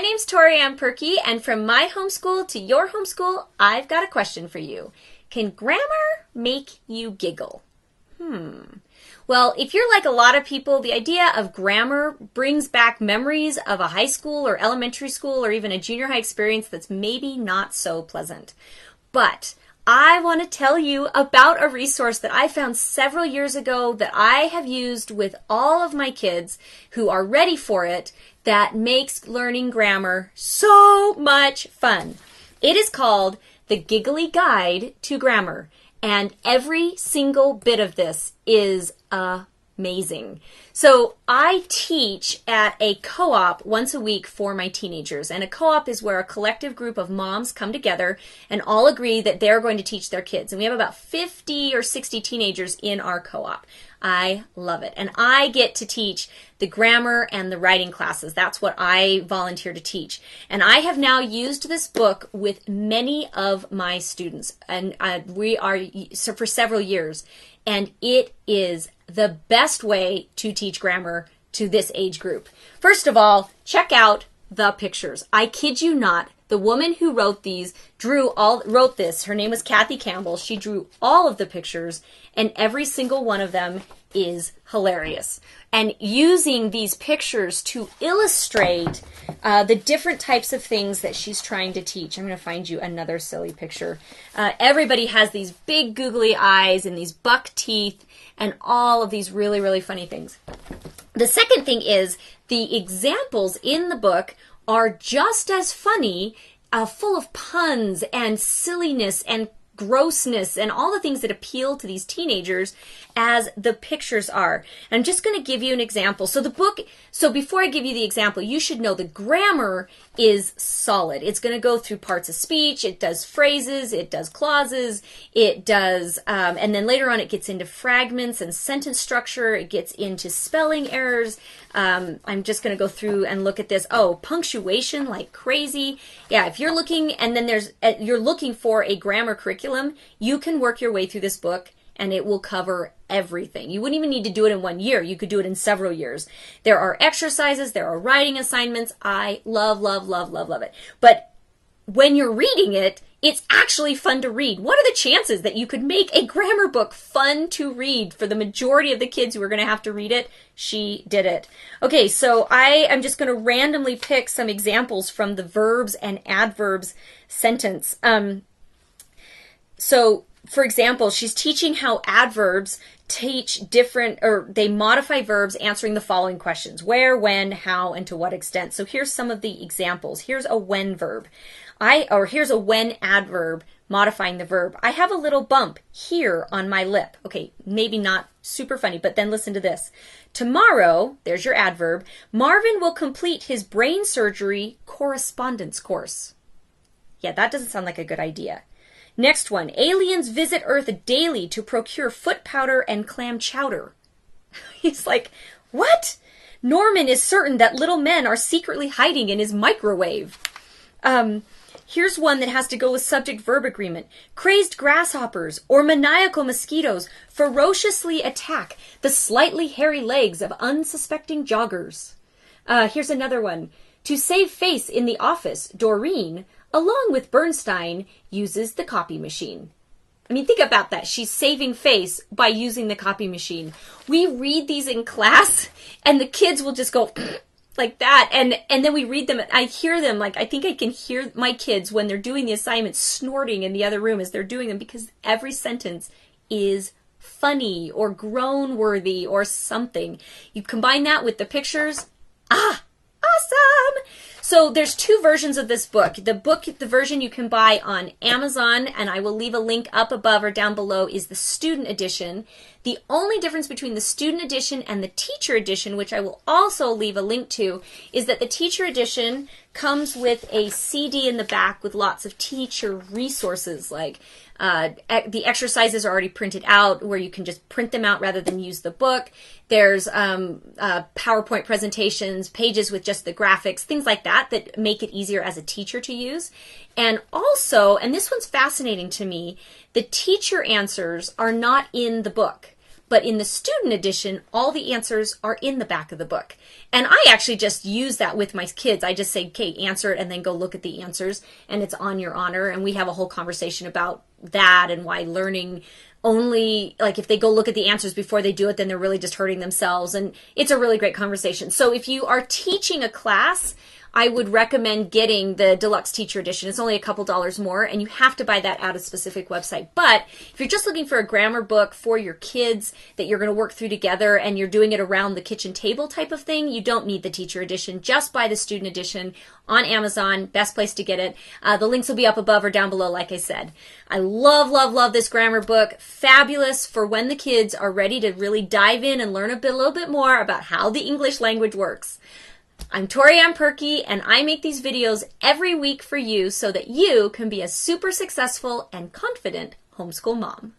My name's Tori Ann Perky, and from my homeschool to your homeschool, I've got a question for you. Can grammar make you giggle? Well, if you're like a lot of people, the idea of grammar brings back memories of a high school or elementary school or even a junior high experience that's maybe not so pleasant. But I want to tell you about a resource that I found several years ago that I have used with all of my kids who are ready for it, that makes learning grammar so much fun. It is called The Giggly Guide to Grammar, and every single bit of this is amazing. So I teach at a co-op once a week for my teenagers, and a co-op is where a collective group of moms come together and all agree that they're going to teach their kids. And we have about 50 or 60 teenagers in our co-op. I love it. And I get to teach the grammar and the writing classes. That's what I volunteer to teach. And I have now used this book with many of my students, and for several years. And it is the best way to teach grammar to this age group. First of all, check out the pictures. I kid you not. The woman who wrote these wrote this. Her name was Cathy Campbell. She drew all of the pictures, and every single one of them is hilarious. And using these pictures to illustrate the different types of things that she's trying to teach. I'm going to find you another silly picture. Everybody has these big googly eyes and these buck teeth and all of these really, really funny things. The second thing is the examples in the book are just as funny, full of puns and silliness and grossness and all the things that appeal to these teenagers as the pictures are. And I'm just going to give you an example. So before I give you the example, you should know the grammar is solid. It's going to go through parts of speech. It does phrases. It does clauses. It does, and then later on it gets into fragments and sentence structure. It gets into spelling errors. I'm just going to go through and look at this. Oh, punctuation like crazy. Yeah, if you're looking, and then you're looking for a grammar curriculum, you can work your way through this book and it will cover everything. You wouldn't even need to do it in 1 year. You could do it in several years. There are exercises, there are writing assignments. I love, love, love, love, love it. But when you're reading it, it's actually fun to read. What are the chances that you could make a grammar book fun to read for the majority of the kids who are going to have to read it? She did it. Okay, so I am just going to randomly pick some examples from the verbs and adverbs sentence. So, for example, she's teaching how adverbs they modify verbs answering the following questions: where, when, how, and to what extent. So here's some of the examples. Here's a when verb. Here's a when adverb modifying the verb. I have a little bump here on my lip. Okay, maybe not super funny, but then listen to this. Tomorrow, there's your adverb, Marvin will complete his brain surgery correspondence course. Yeah, that doesn't sound like a good idea. Next one, aliens visit Earth daily to procure foot powder and clam chowder. He's like, what? Norman is certain that little men are secretly hiding in his microwave. Here's one that has to go with subject-verb agreement. Crazed grasshoppers or maniacal mosquitoes ferociously attack the slightly hairy legs of unsuspecting joggers. Here's another one. To save face in the office, Doreen, along with Bernstein, uses the copy machine. I mean, think about that. She's saving face by using the copy machine. We read these in class, and the kids will just go like that, and then we read them. I hear them, like, I think I can hear my kids when they're doing the assignments snorting in the other room as they're doing them, because every sentence is funny or groan-worthy or something. You combine that with the pictures. Awesome! So there's two versions of this book. The version you can buy on Amazon, and I will leave a link up above or down below, is the student edition. The only difference between the student edition and the teacher edition, which I will also leave a link to, is that the teacher edition comes with a CD in the back with lots of teacher resources, like the exercises are already printed out where you can just print them out rather than use the book. There's PowerPoint presentations, pages with just the graphics, things like that make it easier as a teacher to use. And also, and this one's fascinating to me, the teacher answers are not in the book. But in the student edition, all the answers are in the back of the book. And I actually just use that with my kids. I just say, okay, answer it, and then go look at the answers, and it's on your honor. And we have a whole conversation about that and why learning only, like if they go look at the answers before they do it, then they're really just hurting themselves. And it's a really great conversation. So if you are teaching a class, I would recommend getting the deluxe teacher edition. It's only a couple dollars more, and you have to buy that at a specific website. But if you're just looking for a grammar book for your kids that you're going to work through together and you're doing it around the kitchen table type of thing, you don't need the teacher edition. Just buy the student edition on Amazon. Best place to get it. The links will be up above or down below, like I said. I love, love, love this grammar book. Fabulous for when the kids are ready to really dive in and learn a little bit more about how the English language works. I'm Tori Ann Perky, and I make these videos every week for you so that you can be a super successful and confident homeschool mom.